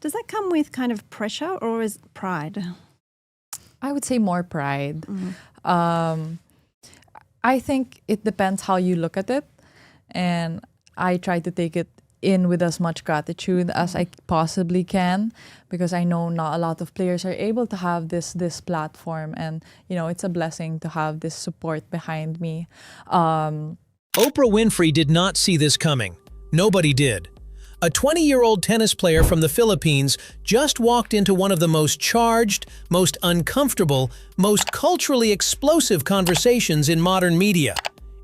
Does that come with kind of pressure or is pride? I would say more pride. I think it depends how you look at it. And I try to take it in with as much gratitude as I possibly can, because I know not a lot of players are able to have this platform, and it's a blessing to have this support behind me. Oprah Winfrey did not see this coming. Nobody did. A 20-year-old tennis player from the Philippines just walked into one of the most charged, most uncomfortable, most culturally explosive conversations in modern media.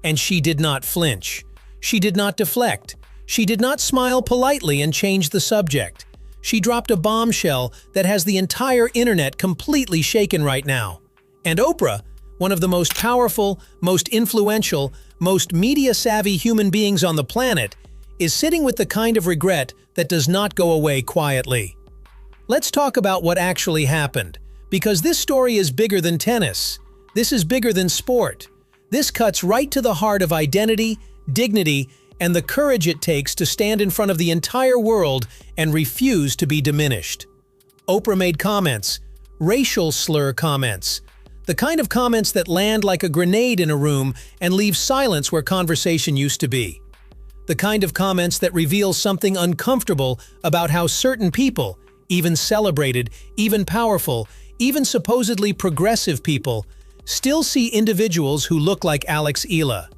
And she did not flinch. She did not deflect. She did not smile politely and change the subject. She dropped a bombshell that has the entire internet completely shaken right now. And Oprah, one of the most powerful, most influential, most media-savvy human beings on the planet, is sitting with the kind of regret that does not go away quietly. Let's talk about what actually happened, because this story is bigger than tennis. This is bigger than sport. This cuts right to the heart of identity, dignity, and the courage it takes to stand in front of the entire world and refuse to be diminished. Oprah made comments, racial slur comments, the kind of comments that land like a grenade in a room and leave silence where conversation used to be. The kind of comments that reveal something uncomfortable about how certain people, even celebrated, even powerful, even supposedly progressive people, still see individuals who look like Alex Eala,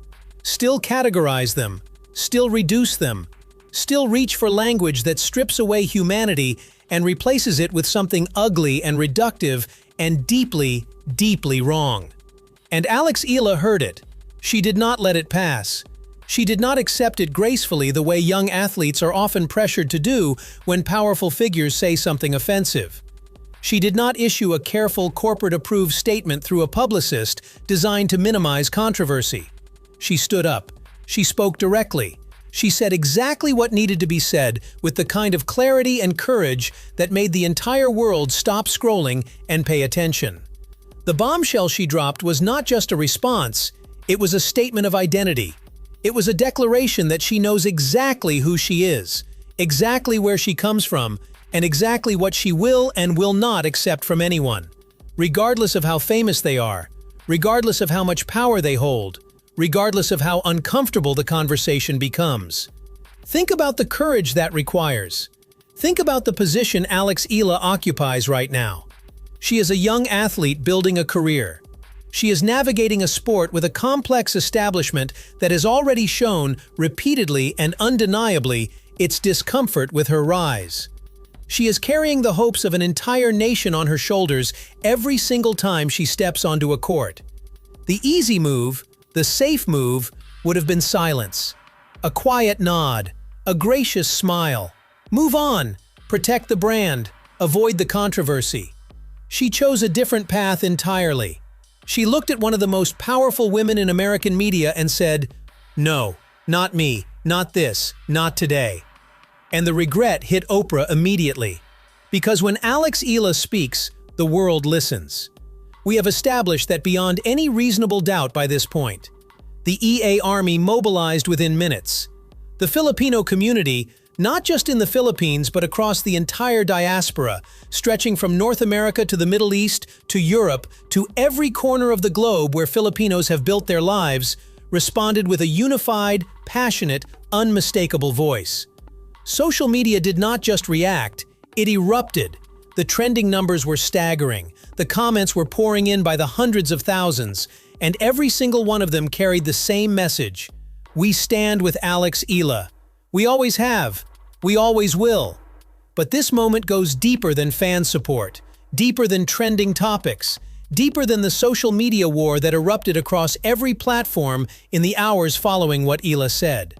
still categorize them, still reduce them, still reach for language that strips away humanity and replaces it with something ugly and reductive and deeply, deeply wrong. And Alex Eala heard it. She did not let it pass. She did not accept it gracefully the way young athletes are often pressured to do when powerful figures say something offensive. She did not issue a careful corporate-approved statement through a publicist designed to minimize controversy. She stood up. She spoke directly. She said exactly what needed to be said with the kind of clarity and courage that made the entire world stop scrolling and pay attention. The bombshell she dropped was not just a response, it was a statement of identity. It was a declaration that she knows exactly who she is, exactly where she comes from, and exactly what she will and will not accept from anyone, regardless of how famous they are, regardless of how much power they hold, regardless of how uncomfortable the conversation becomes. Think about the courage that requires. Think about the position Alex Eala occupies right now. She is a young athlete building a career. She is navigating a sport with a complex establishment that has already shown repeatedly and undeniably its discomfort with her rise. She is carrying the hopes of an entire nation on her shoulders every single time she steps onto a court. The easy move, the safe move, would have been silence. A quiet nod, a gracious smile. Move on, protect the brand, avoid the controversy. She chose a different path entirely. She looked at one of the most powerful women in American media and said, "No, not me, not this, not today." And the regret hit Oprah immediately. Because when Alex Eala speaks, the world listens. We have established that beyond any reasonable doubt by this point, the EA Army mobilized within minutes. The Filipino community, not just in the Philippines but across the entire diaspora, stretching from North America to the Middle East to Europe to every corner of the globe where Filipinos have built their lives, responded with a unified, passionate, unmistakable voice. Social media did not just react, it erupted. The trending numbers were staggering, the comments were pouring in by the hundreds of thousands, and every single one of them carried the same message. We stand with Alex Eala. We always have. We always will. But this moment goes deeper than fan support, deeper than trending topics, deeper than the social media war that erupted across every platform in the hours following what Eala said.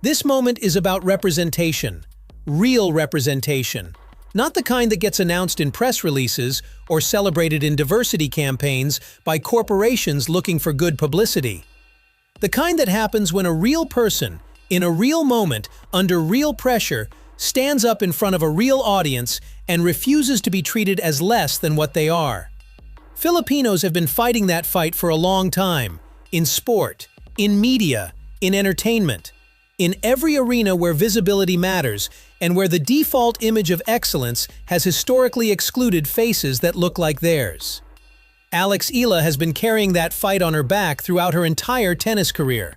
This moment is about representation, real representation, not the kind that gets announced in press releases or celebrated in diversity campaigns by corporations looking for good publicity. The kind that happens when a real person, in a real moment, under real pressure, stands up in front of a real audience and refuses to be treated as less than what they are. Filipinos have been fighting that fight for a long time, in sport, in media, in entertainment. In every arena where visibility matters, and where the default image of excellence has historically excluded faces that look like theirs. Alex Eala has been carrying that fight on her back throughout her entire tennis career.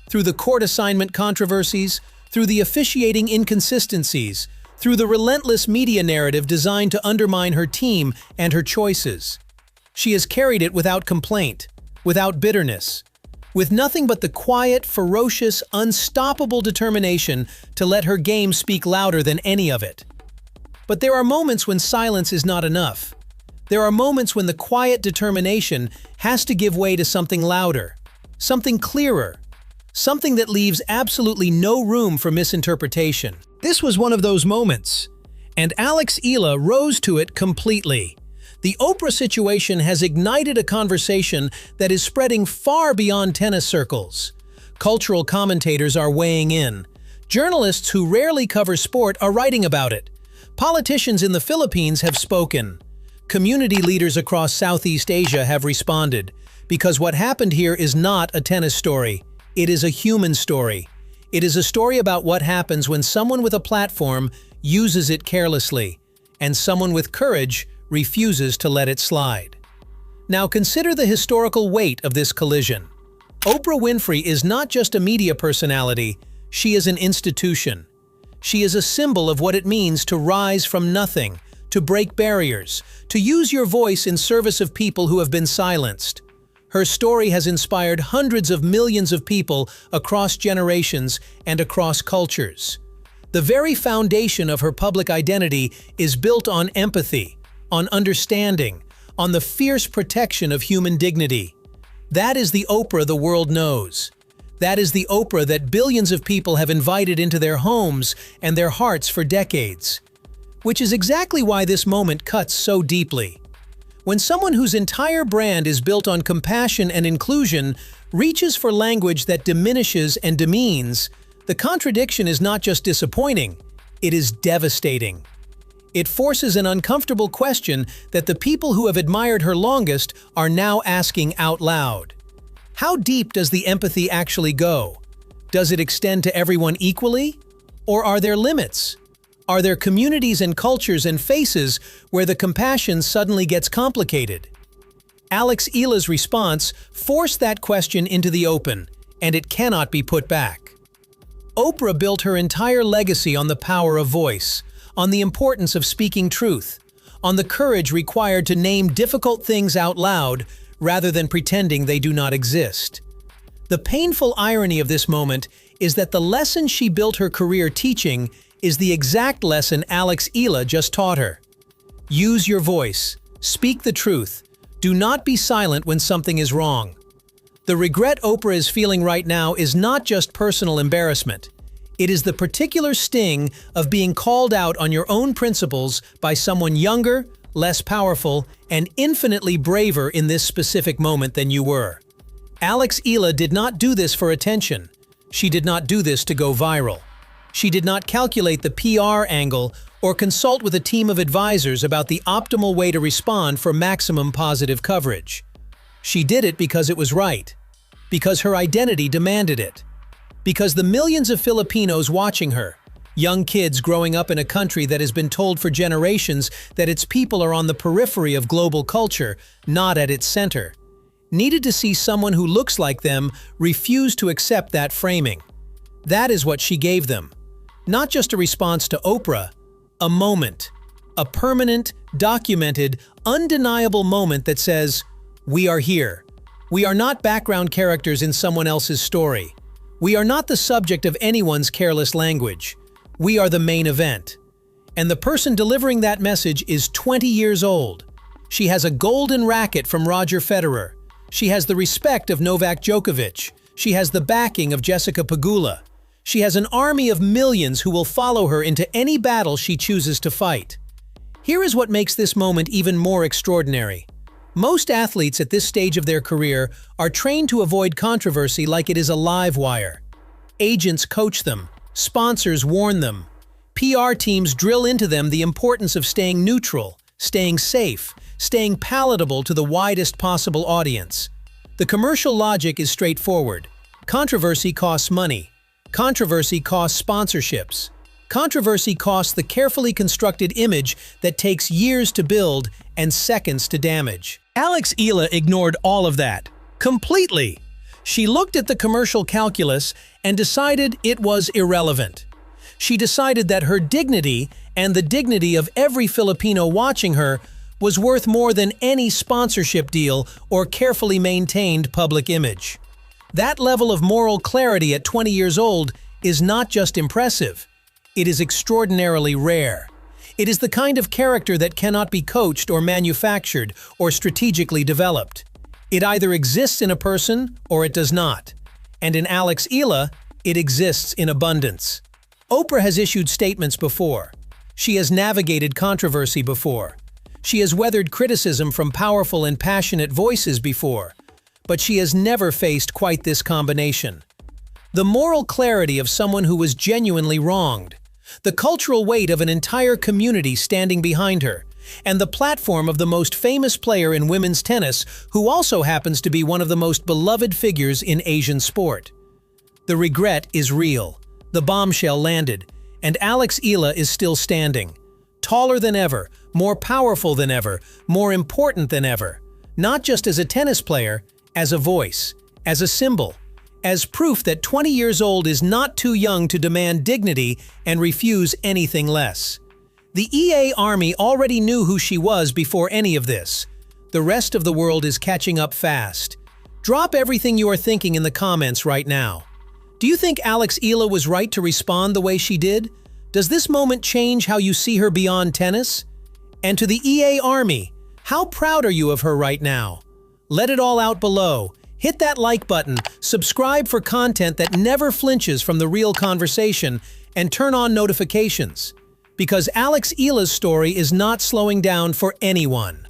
Through the court assignment controversies, through the officiating inconsistencies, through the relentless media narrative designed to undermine her team and her choices. She has carried it without complaint, without bitterness, with nothing but the quiet, ferocious, unstoppable determination to let her game speak louder than any of it. But there are moments when silence is not enough. There are moments when the quiet determination has to give way to something louder, something clearer, something that leaves absolutely no room for misinterpretation. This was one of those moments, and Alex Eala rose to it completely. The Oprah situation has ignited a conversation that is spreading far beyond tennis circles. Cultural commentators are weighing in. Journalists who rarely cover sport are writing about it. Politicians in the Philippines have spoken. Community leaders across Southeast Asia have responded, because what happened here is not a tennis story. It is a human story. It is a story about what happens when someone with a platform uses it carelessly, and someone with courage refuses to let it slide. Now consider the historical weight of this collision. Oprah Winfrey is not just a media personality, she is an institution. She is a symbol of what it means to rise from nothing, to break barriers, to use your voice in service of people who have been silenced. Her story has inspired hundreds of millions of people across generations and across cultures. The very foundation of her public identity is built on empathy, on understanding, on the fierce protection of human dignity. That is the Oprah the world knows. That is the Oprah that billions of people have invited into their homes and their hearts for decades. Which is exactly why this moment cuts so deeply. When someone whose entire brand is built on compassion and inclusion reaches for language that diminishes and demeans, the contradiction is not just disappointing, it is devastating. It forces an uncomfortable question that the people who have admired her longest are now asking out loud. How deep does the empathy actually go? Does it extend to everyone equally? Or are there limits? Are there communities and cultures and faces where the compassion suddenly gets complicated? Alex Eala's response forced that question into the open, and it cannot be put back. Oprah built her entire legacy on the power of voice, on the importance of speaking truth, on the courage required to name difficult things out loud rather than pretending they do not exist. The painful irony of this moment is that the lesson she built her career teaching is the exact lesson Alex Eala just taught her. Use your voice. Speak the truth. Do not be silent when something is wrong. The regret Oprah is feeling right now is not just personal embarrassment. It is the particular sting of being called out on your own principles by someone younger, less powerful, and infinitely braver in this specific moment than you were. Alex Eala did not do this for attention. She did not do this to go viral. She did not calculate the PR angle or consult with a team of advisors about the optimal way to respond for maximum positive coverage. She did it because it was right, because her identity demanded it, because the millions of Filipinos watching her, young kids growing up in a country that has been told for generations that its people are on the periphery of global culture, not at its center, needed to see someone who looks like them refuse to accept that framing. That is what she gave them. Not just a response to Oprah, a moment, a permanent, documented, undeniable moment that says, "We are here. We are not background characters in someone else's story. We are not the subject of anyone's careless language. We are the main event." And the person delivering that message is 20 years old. She has a golden racket from Roger Federer. She has the respect of Novak Djokovic. She has the backing of Jessica Pegula. She has an army of millions who will follow her into any battle she chooses to fight. Here is what makes this moment even more extraordinary. Most athletes at this stage of their career are trained to avoid controversy like it is a live wire. Agents coach them, sponsors warn them, PR teams drill into them the importance of staying neutral, staying safe, staying palatable to the widest possible audience. The commercial logic is straightforward. Controversy costs money. Controversy costs sponsorships. Controversy costs the carefully constructed image that takes years to build and seconds to damage. Alex Eala ignored all of that. Completely. She looked at the commercial calculus and decided it was irrelevant. She decided that her dignity and the dignity of every Filipino watching her was worth more than any sponsorship deal or carefully maintained public image. That level of moral clarity at 20 years old is not just impressive, it is extraordinarily rare. It is the kind of character that cannot be coached or manufactured or strategically developed. It either exists in a person or it does not. And in Alex Eala, it exists in abundance. Oprah has issued statements before. She has navigated controversy before. She has weathered criticism from powerful and passionate voices before. But she has never faced quite this combination. The moral clarity of someone who was genuinely wronged, the cultural weight of an entire community standing behind her, and the platform of the most famous player in women's tennis who also happens to be one of the most beloved figures in Asian sport. The regret is real. The bombshell landed, and Alex Eala is still standing. Taller than ever, more powerful than ever, more important than ever. Not just as a tennis player, as a voice, as a symbol, as proof that 20 years old is not too young to demand dignity and refuse anything less. The EA Army already knew who she was before any of this. The rest of the world is catching up fast. Drop everything you are thinking in the comments right now. Do you think Alex Eala was right to respond the way she did? Does this moment change how you see her beyond tennis? And to the EA Army, how proud are you of her right now? Let it all out below. Hit that like button, subscribe for content that never flinches from the real conversation, and turn on notifications. Because Alex Eala's story is not slowing down for anyone.